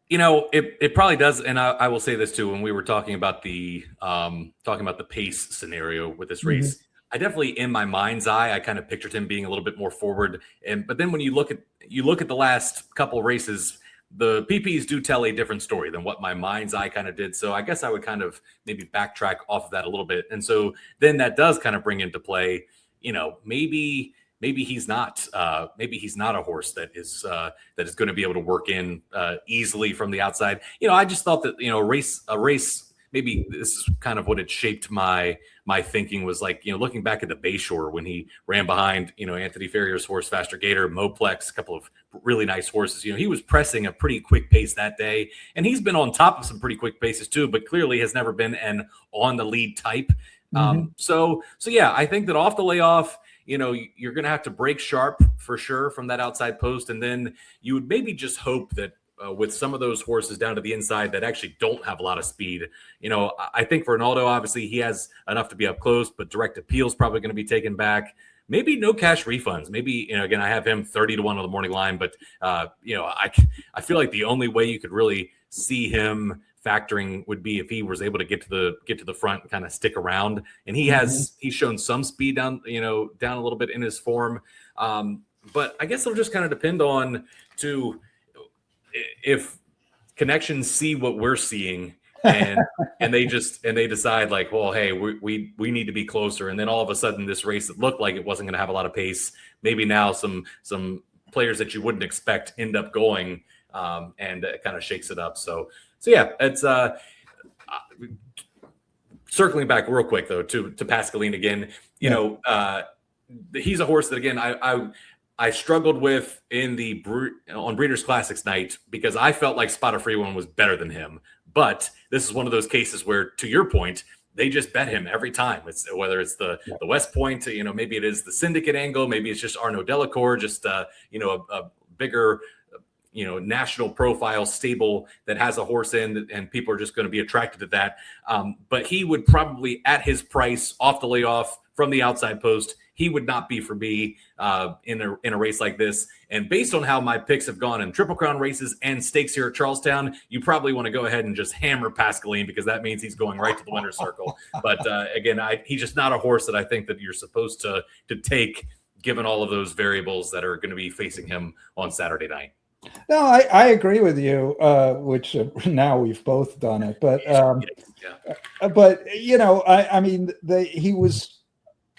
It probably does, and I will say this too. When we were talking about the pace scenario with this race, I definitely, in my mind's eye, I kind of pictured him being a little bit more forward. But then when you look at the last couple of races, the PPs do tell a different story than what my mind's eye kind of did. So I guess I would kind of maybe backtrack off of that a little bit. And so then that does kind of bring into play, maybe he's not a horse that is going to be able to work in easily from the outside. I just thought that a race. Maybe this is kind of what it shaped my thinking, was like, looking back at the Bayshore when he ran behind, Anthony Ferrier's horse, Faster Gator, Moplex, a couple of really nice horses. He was pressing a pretty quick pace that day, and he's been on top of some pretty quick paces too, but clearly has never been an on the lead type. So yeah, I think that off the layoff, you're going to have to break sharp for sure from that outside post. And then you would maybe just hope that with some of those horses down to the inside that actually don't have a lot of speed, I think for Ronaldo, obviously he has enough to be up close, but direct appeal is probably going to be taken back. Maybe no cash refunds. Maybe, again, I have him 30-1 on the morning line, but, I feel like the only way you could really see him factoring would be if he was able to get to the front and kind of stick around. And he's shown some speed down a little bit in his form. But I guess it'll just kind of depend on if connections see what we're seeing and they decide like, well, hey, we need to be closer. And then all of a sudden this race that looked like it wasn't going to have a lot of pace, maybe now some players that you wouldn't expect end up going, and it kind of shakes it up. So yeah, it's circling back real quick though to Pascaline again. He's a horse that again I struggled with on Breeders' Classics night because I felt like Spot of Free One was better than him. But this is one of those cases where, to your point, they just bet him every time. It's whether it's the West Point, maybe it is the Syndicate angle, maybe it's just Arnaud Delacour, just a bigger national profile stable that has a horse in, and people are just going to be attracted to that. But he would probably, at his price, off the layoff from the outside post, he would not be for me in a race like this. And based on how my picks have gone in Triple Crown races and stakes here at Charlestown, you probably want to go ahead and just hammer Pascaline because that means he's going right to the winner's circle. But again, he's just not a horse that I think that you're supposed to take, given all of those variables that are going to be facing him on Saturday night. No, I agree with you, which now we've both done it. But he was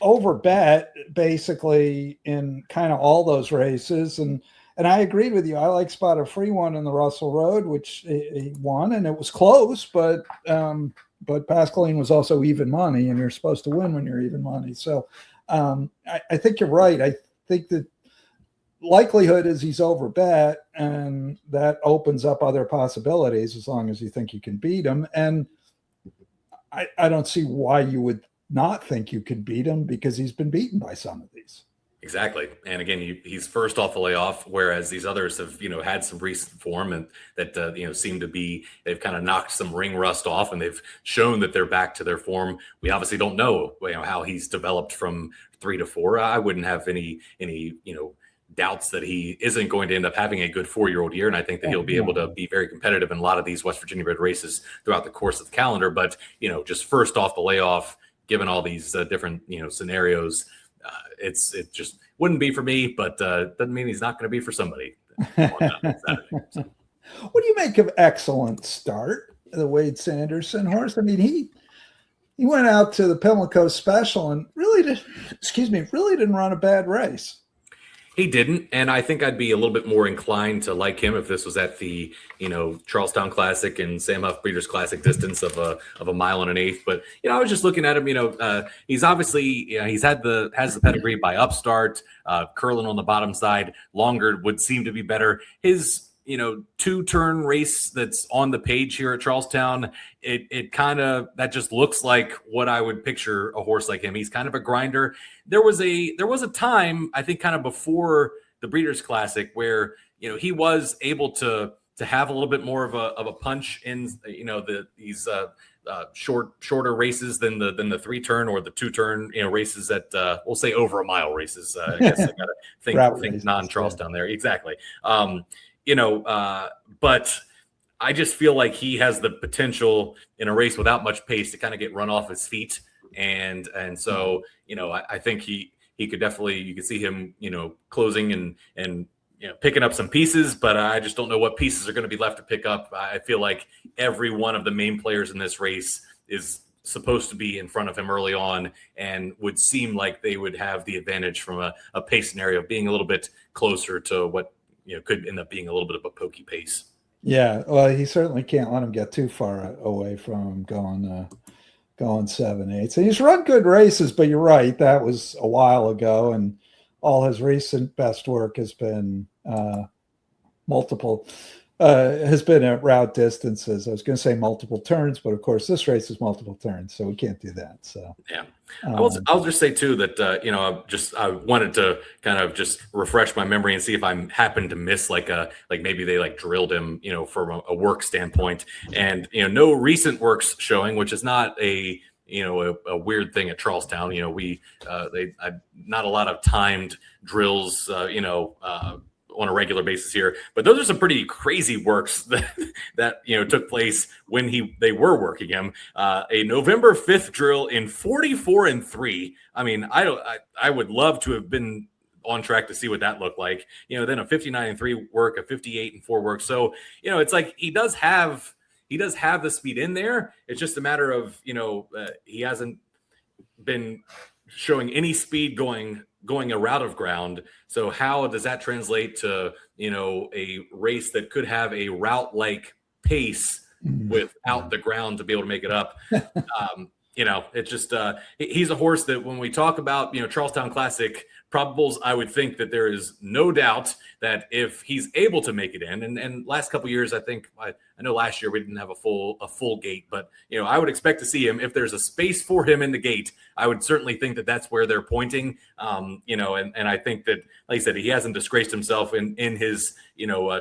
overbet basically in kind of all those races, and I agreed with you. I like Spot of Free One in the Russell Road, which he won, and it was close, but Pascaline was also even money, and you're supposed to win when you're even money. So I think you're right. I think that likelihood is he's overbet, and that opens up other possibilities as long as you think you can beat him. And I don't see why you would not think you could beat him because he's been beaten by some of these. Exactly. And again, he's first off the layoff, whereas these others have, had some recent form and that, seem to be, they've kind of knocked some ring rust off and they've shown that they're back to their form. We obviously don't know, how he's developed from 3 to 4. I wouldn't have any, doubts that he isn't going to end up having a good 4-year-old year. And I think that he'll be able to be very competitive in a lot of these West Virginia bred races throughout the course of the calendar. But, just first off the layoff, given all these different, scenarios, it just wouldn't be for me, but doesn't mean he's not going to be for somebody on Saturday. So. What do you make of Excellent Start, the Wade Sanderson horse? I mean, he went out to the Pimlico Special and really didn't run a bad race. He didn't, and I think I'd be a little bit more inclined to like him if this was at the, Charlestown Classic and Sam Huff Breeders' Classic distance of a 1.1 miles. But I was just looking at him. He's obviously has the pedigree by Upstart, curling on the bottom side. Longer would seem to be better. His 2-turn race that's on the page here at Charlestown, it kind of, that just looks like what I would picture a horse like him. He's kind of a grinder. There was a time, I think, kind of before the Breeders' Classic where he was able to have a little bit more of a punch in these shorter races than the 3-turn or the 2-turn races that we'll say over 1 mile races. I guess I gotta think non-Charlestown there. Exactly. But I just feel like he has the potential in a race without much pace to kind of get run off his feet. And so, I think he could definitely, you could see him, closing and picking up some pieces, but I just don't know what pieces are going to be left to pick up. I feel like every one of the main players in this race is supposed to be in front of him early on and would seem like they would have the advantage from a pace scenario, being a little bit closer to what, could end up being a little bit of a pokey pace. Yeah, well, he certainly can't let him get too far away from going 7/8. And he's run good races, but you're right, that was a while ago, and all his recent best work has been at route distances. I was going to say multiple turns, but of course this race is multiple turns, so we can't do that. So yeah, I'll just say too that I wanted to kind of just refresh my memory and see if I happened to miss like maybe they drilled him from a work standpoint, and no recent works showing, which is not a weird thing at Charlestown. Not a lot of timed drills on a regular basis here, but those are some pretty crazy works that took place when they were working him. A November 5th drill in 44-3. I mean, I would love to have been on track to see what that looked like. Then a 59-3 work, a 58-4 work. So it's like he does have the speed in there. It's just a matter of he hasn't been showing any speed going a route of ground. So how does that translate to a race that could have a route like pace without the ground to be able to make it up? It's just he's a horse that when we talk about Charlestown Classic probables, I would think that there is no doubt that if he's able to make it in, and last couple of years, I think I know last year we didn't have a full gate, but I would expect to see him if there's a space for him in the gate. I would certainly think that that's where they're pointing. And I think that, like I said, he hasn't disgraced himself in his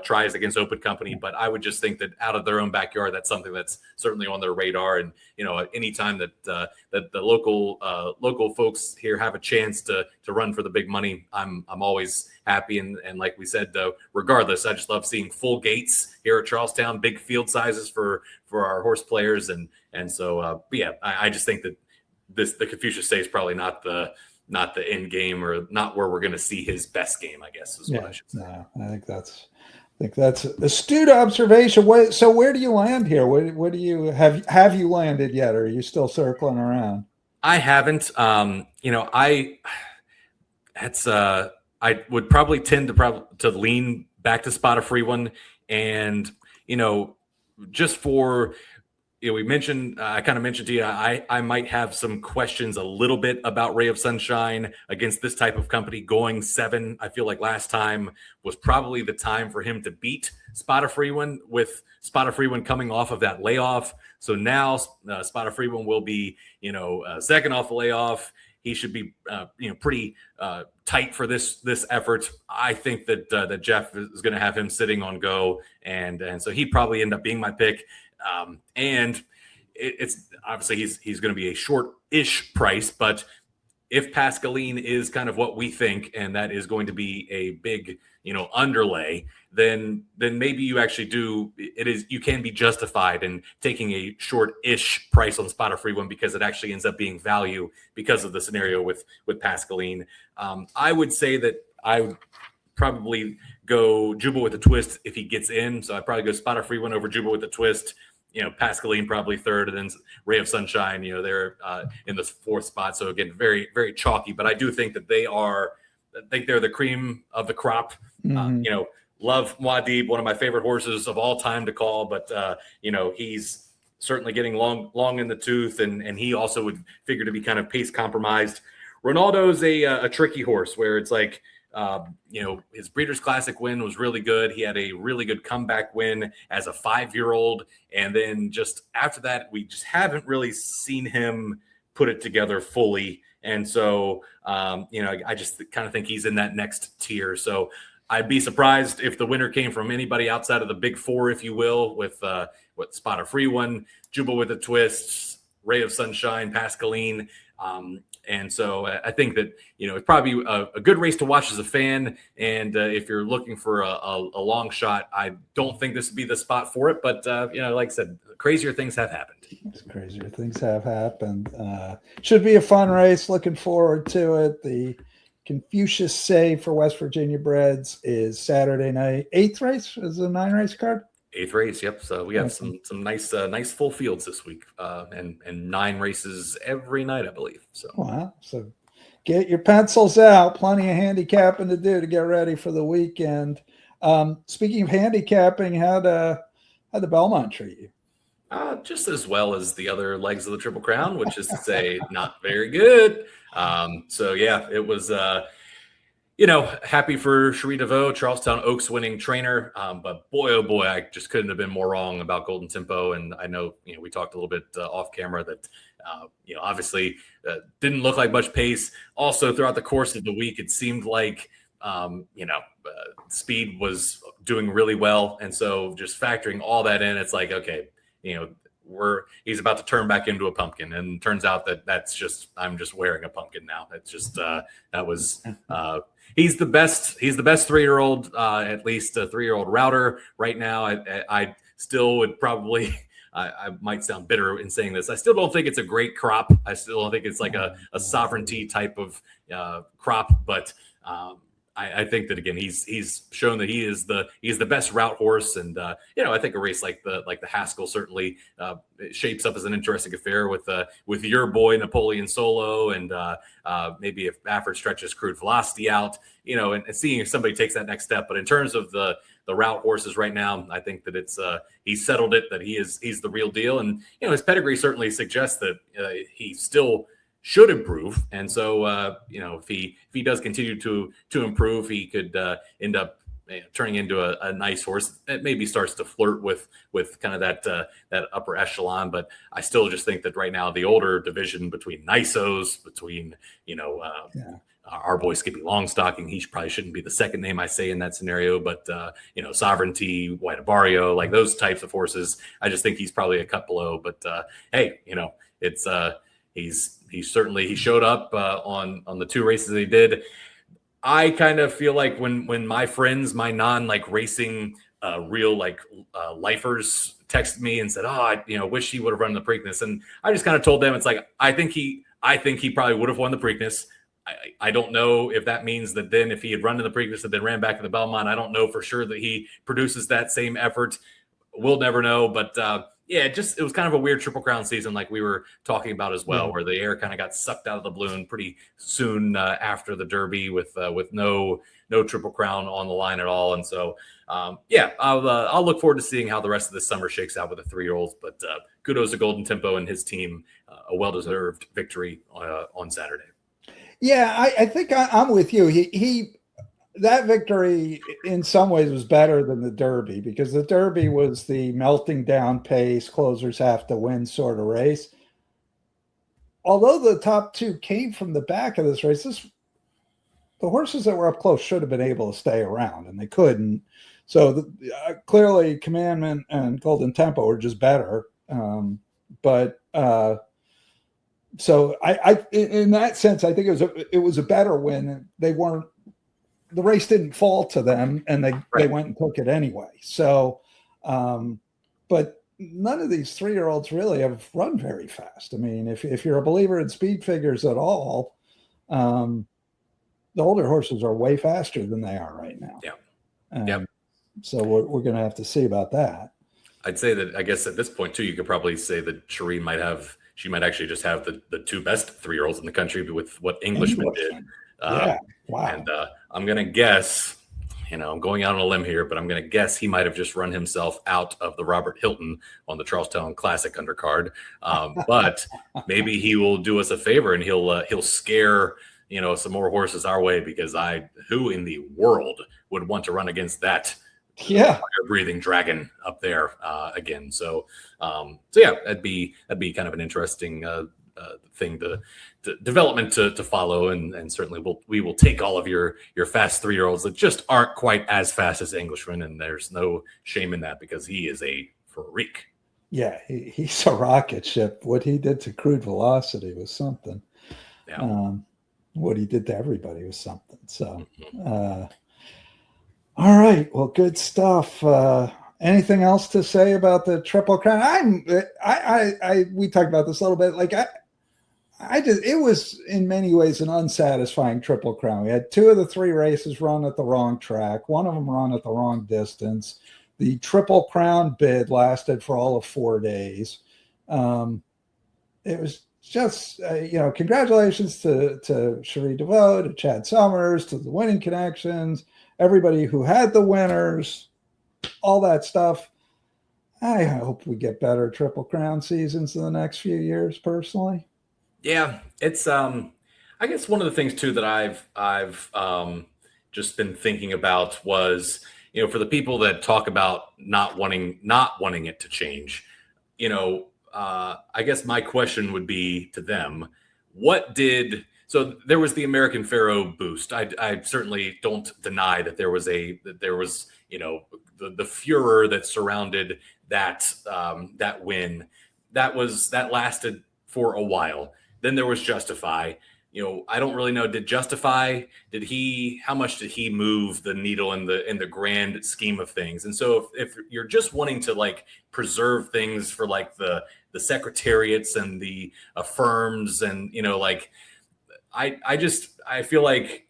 tries against Open Company, but I would just think that out of their own backyard, that's something that's certainly on their radar. And anytime that the local folks here have a chance to run for the big money, I'm always happy. And like we said, regardless, I just love seeing full gates here at Charlestown, big field sizes for our horse players. And so, I just think that the Confucius Day is probably not the end game, or not where we're going to see his best game, I guess is what I should say. No, I think that's astute observation. So where do you land here? What do you have you landed yet? Or are you still circling around? I haven't. I would probably tend to lean back to Spot a Free One, and just for we mentioned, I kind of mentioned to you, I might have some questions a little bit about Ray of Sunshine against this type of company going 7. I feel like last time was probably the time for him to beat Spot a Free One, with Spot a Free One coming off of that layoff. So now Spot a Free One will be second off the layoff. He should be, pretty tight for this effort. I think that Jeff is going to have him sitting on go, and so he'd probably end up being my pick. And it's obviously he's going to be a short-ish price, but if Pascaline is kind of what we think, and that is going to be a big, underlay, then maybe you actually you can be justified in taking a short-ish price on Spot a Free One, because it actually ends up being value because of the scenario with Pascaline. I would say that I would probably go Jubal with a Twist if he gets in. So I'd probably go Spot a Free One over Jubal with a Twist. Pascaline probably third, and then Ray of Sunshine, they're in the 4th spot. So again, very, very chalky, but I do think that they're the cream of the crop. Mm-hmm. Love Muad'Dib, one of my favorite horses of all time to call, but he's certainly getting long in the tooth, and he also would figure to be kind of pace compromised. Ronaldo's a tricky horse where it's like, his Breeders' Classic win was really good. He had a really good comeback win as a 5-year-old. And then just after that, we just haven't really seen him put it together fully. And so, I just kind of think he's in that next tier. So I'd be surprised if the winner came from anybody outside of the big 4, if you will, with Spot a Free One, Jubal with a Twist, Ray of Sunshine, Pascaline. And so I think that, it's probably a good race to watch as a fan. And if you're looking for a long shot, I don't think this would be the spot for it. But, like I said, crazier things have happened. Crazier things have happened. Should be a fun race. Looking forward to it. The Confucius Say for West Virginia Breds is Saturday night. 8th race is a 9-race card. 8th race, yep. So we have some nice full fields this week, and 9 races every night, I believe. So wow. So get your pencils out. Plenty of handicapping to do to get ready for the weekend. Speaking of handicapping, how'd the Belmont treat you? Just as well as the other legs of the Triple Crown, which is to say, not very good. So yeah, it was. Happy for Cherie DeVoe, Charlestown Oaks winning trainer. But boy, oh boy, I just couldn't have been more wrong about Golden Tempo. And I know, we talked a little bit off camera that, obviously didn't look like much pace. Also, throughout the course of the week, it seemed like, speed was doing really well. And so just factoring all that in, it's like, okay, he's about to turn back into a pumpkin, and turns out I'm just wearing a pumpkin now. It's just he's the best 3-year-old, at least a 3-year-old router right now. I still would probably, I might sound bitter in saying this, I still don't think it's a great crop. I still don't think it's like a sovereignty type of crop, but I think that, again, he's shown that he's the best route horse, and I think a race like the Haskell certainly shapes up as an interesting affair with your boy Napoleon Solo, and maybe if Baffert stretches Crude Velocity out, and seeing if somebody takes that next step. But in terms of the route horses right now, I think that he's settled it, that he's the real deal, and his pedigree certainly suggests that he still should improve. And so, if he does continue to improve, he could end up turning into a nice horse that maybe starts to flirt with kind of that upper echelon. But I still just think that right now the older division between Nisos, between our boy Skippy Longstocking, he probably shouldn't be the second name I say in that scenario, but Sovereignty, White Abario, like those types of horses, I just think he's probably a cut below. But hey, it's he showed up on the 2 races that he did. I kind of feel like when my friends, my racing real lifers texted me and said, I wish he would have run the Preakness, and I just kind of told them, it's like, I think he probably would have won the Preakness. I don't know if that means that then if he had run in the Preakness and then ran back to the Belmont, I don't know for sure that he produces that same effort. We'll never know, but it was kind of a weird Triple Crown season, like we were talking about as well, where the air kind of got sucked out of the balloon pretty soon after the Derby, with no Triple Crown on the line at all. And so, I'll look forward to seeing how the rest of the summer shakes out with the 3-year-olds. But kudos to Golden Tempo and his team, a well-deserved victory on Saturday. Yeah, I think I'm with you. He that victory in some ways was better than the Derby, because the Derby was the melting down pace, closers have to win sort of race. Although the top 2 came from the back of this race, the horses that were up close should have been able to stay around, and they couldn't. So clearly Commandment and Golden Tempo were just better. So I in that sense, I think it was a better win. The race didn't fall to them, and they went and took it anyway. So, but none of these 3-year-olds really have run very fast. I mean, if you're a believer in speed figures at all, the older horses are way faster than they are right now. Yeah. So we're going to have to see about that. I'd say that, I guess at this point too, you could probably say that Shireen might actually just have the 2 best 3-year-olds in the country with what Englishman did. Wow. And I'm going to guess, I'm going out on a limb here, but I'm going to guess he might have just run himself out of the Robert Hilton on the Charlestown Classic undercard. But maybe he will do us a favor and he'll scare, some more horses our way, because who in the world would want to run against that fire-breathing dragon up there again? So that'd be kind of an interesting thing to development to follow, and certainly we will take all of your fast 3-year-olds that just aren't quite as fast as Englishman, and there's no shame in that, because he is a freak. Yeah, he's a rocket ship. What he did to Crude Velocity was something. Yeah. What he did to everybody was something. So, all right, well, good stuff. Anything else to say about the Triple Crown? We talked about this a little bit. It was in many ways an unsatisfying Triple Crown. We had 2 of the 3 races run at the wrong track, one of them run at the wrong distance. The Triple Crown bid lasted for all of 4 days. It was just, congratulations to Cherie DeVoe, to Chad Summers, to the Winning Connections, everybody who had the winners, all that stuff. I hope we get better Triple Crown seasons in the next few years, personally. Yeah, it's I guess one of the things too that I've just been thinking about was, for the people that talk about not wanting it to change, I guess my question would be to them, so there was the American Pharoah boost. I certainly don't deny that there was the furor that surrounded that win. that lasted for a while. Then there was Justify. I don't really know. How much did he move the needle in the grand scheme of things? And so if you're just wanting to like preserve things for like the secretariats and the firms and, I feel like,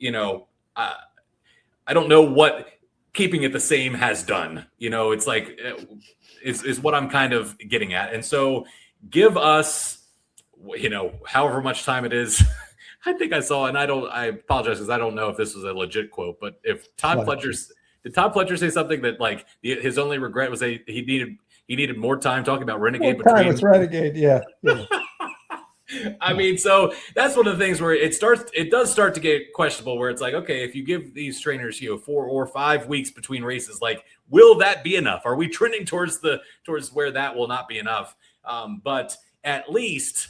I don't know what keeping it the same has done. It's like, is what I'm kind of getting at. And so give us, however much time it is. I think I saw, and I apologize because I don't know if this was a legit quote, but if did Todd Pletcher say something that like his only regret was that he needed more time talking about Renegade? More time with Renegade, yeah. I mean, so that's one of the things where it does start to get questionable, where it's like, okay, if you give these trainers, 4 or 5 weeks between races, like, will that be enough? Are we trending towards where that will not be enough? But at least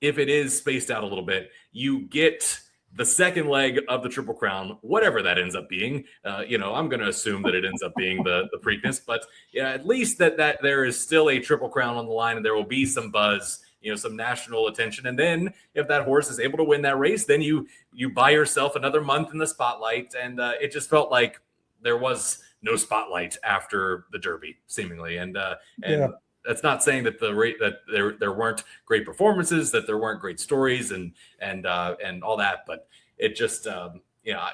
if it is spaced out a little bit, you get the second leg of the Triple Crown, whatever that ends up being. I'm going to assume that it ends up being the Preakness, but yeah, at least that there is still a Triple Crown on the line, and there will be some buzz, some national attention. And then if that horse is able to win that race, then you buy yourself another month in the spotlight. And it just felt like there was no spotlight after the Derby, seemingly. And that's not saying that that there weren't great performances, that there weren't great stories and all that, but it just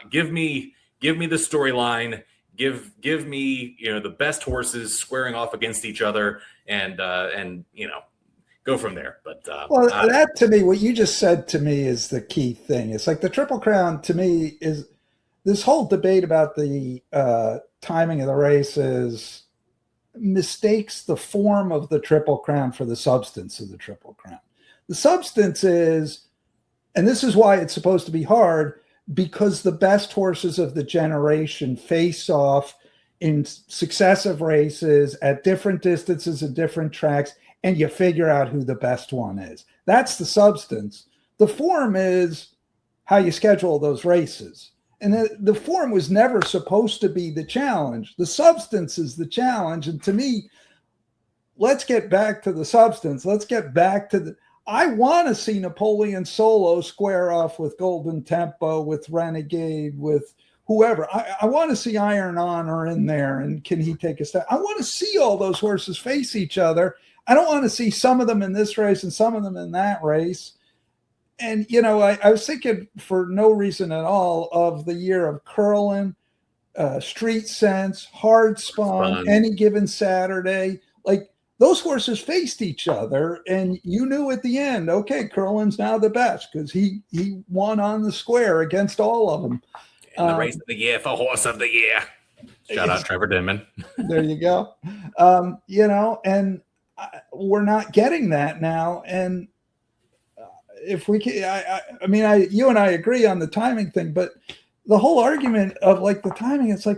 give me the storyline, give me the best horses squaring off against each other, and go from there. But that to me, what you just said to me is the key thing. It's like the Triple Crown to me is this whole debate about the timing of the races mistakes the form of the Triple Crown for the substance of the Triple Crown. The substance is, and this is why it's supposed to be hard, because the best horses of the generation face off in successive races at different distances and different tracks, and you figure out who the best one is. That's the substance. The form is how you schedule those races. And the form was never supposed to be the challenge. The substance is the challenge. And to me, let's get back to the substance. Let's get back to I want to see Napoleon Solo square off with Golden Tempo, with Renegade, with whoever. I want to see Iron Honor in there. And can he take a step? I want to see all those horses face each other. I don't want to see some of them in this race and some of them in that race. And, I was thinking for no reason at all of the year of Curlin, Street Sense, Hard Spun, Any Given Saturday. Like, those horses faced each other, and you knew at the end, okay, Curlin's now the best because he won on the square against all of them. In the race of the year for horse of the year. Shout out Trevor Denman. There you go. And we're not getting that now. And if we can, you and I agree on the timing thing, but the whole argument of like the timing, it's like,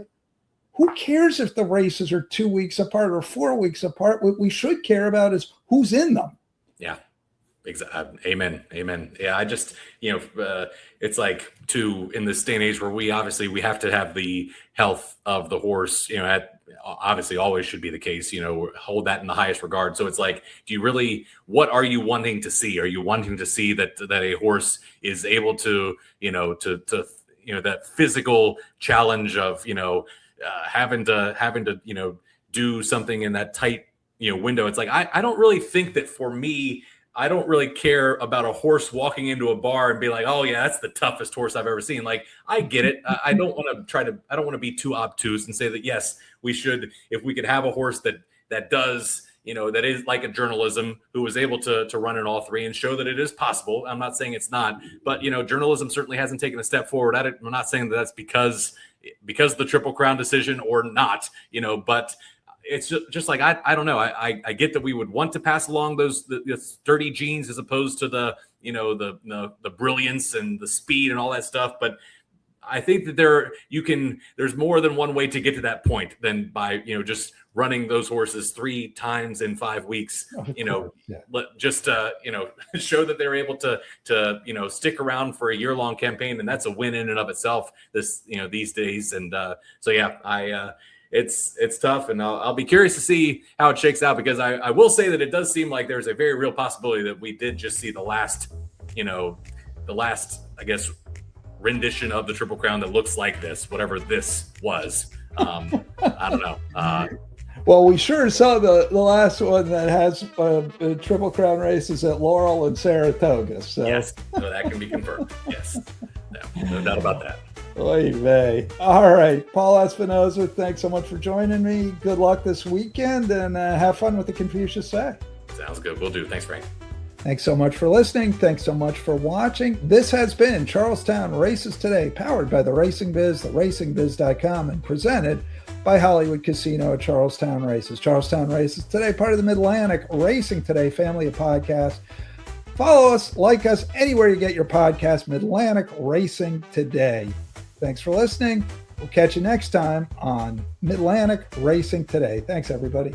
who cares if the races are 2 weeks apart or 4 weeks apart? What we should care about is who's in them. Yeah, exactly. Amen. Yeah, I just, it's like in this day and age where we have to have the health of the horse, obviously always should be the case, hold that in the highest regard. So it's like, what are you wanting to see? Are you wanting to see that a horse is able to, that physical challenge of, having to, do something in that tight, window? It's like, I don't really think that for me, I don't really care about a horse walking into a bar and be like, oh yeah, that's the toughest horse I've ever seen. Like, I get it. I don't want to be too obtuse and say that, yes, we should, if we could have a horse that does, that is like a journalism who was able to run in all three and show that it is possible. I'm not saying it's not, but journalism certainly hasn't taken a step forward at it. I'm not saying that that's because of the Triple Crown decision or not, but it's just like, I don't know. I get that we would want to pass along the sturdy genes as opposed to the brilliance and the speed and all that stuff. But I think that there's more than one way to get to that point than by, just running those horses 3 times in 5 weeks, just show that they're able to stick around for a year-long campaign. And that's a win in and of itself these days. And so, yeah, it's tough, and I'll be curious to see how it shakes out, because I will say that it does seem like there's a very real possibility that we did just see the last, I guess, rendition of the Triple Crown that looks like this, whatever this was. I don't know. Well, we sure saw the last one that has Triple Crown races at Laurel and Saratoga. So. Yes, so that can be confirmed. Yes, no doubt about that. Oy vey. All right, Paul Espinosa, thanks so much for joining me. Good luck this weekend, and have fun with the Confucius Say. Sounds good. We'll do. Thanks, Frank. Thanks so much for listening. Thanks so much for watching. This has been Charlestown Races Today, powered by the Racing Biz, theracingbiz.com, and presented by Hollywood Casino at Charlestown Races. Charlestown Races Today, part of the Midlantic Racing Today family of podcasts. Follow us, like us, anywhere you get your podcast, Midlantic Racing Today. Thanks for listening. We'll catch you next time on Midlantic Racing Today. Thanks, everybody.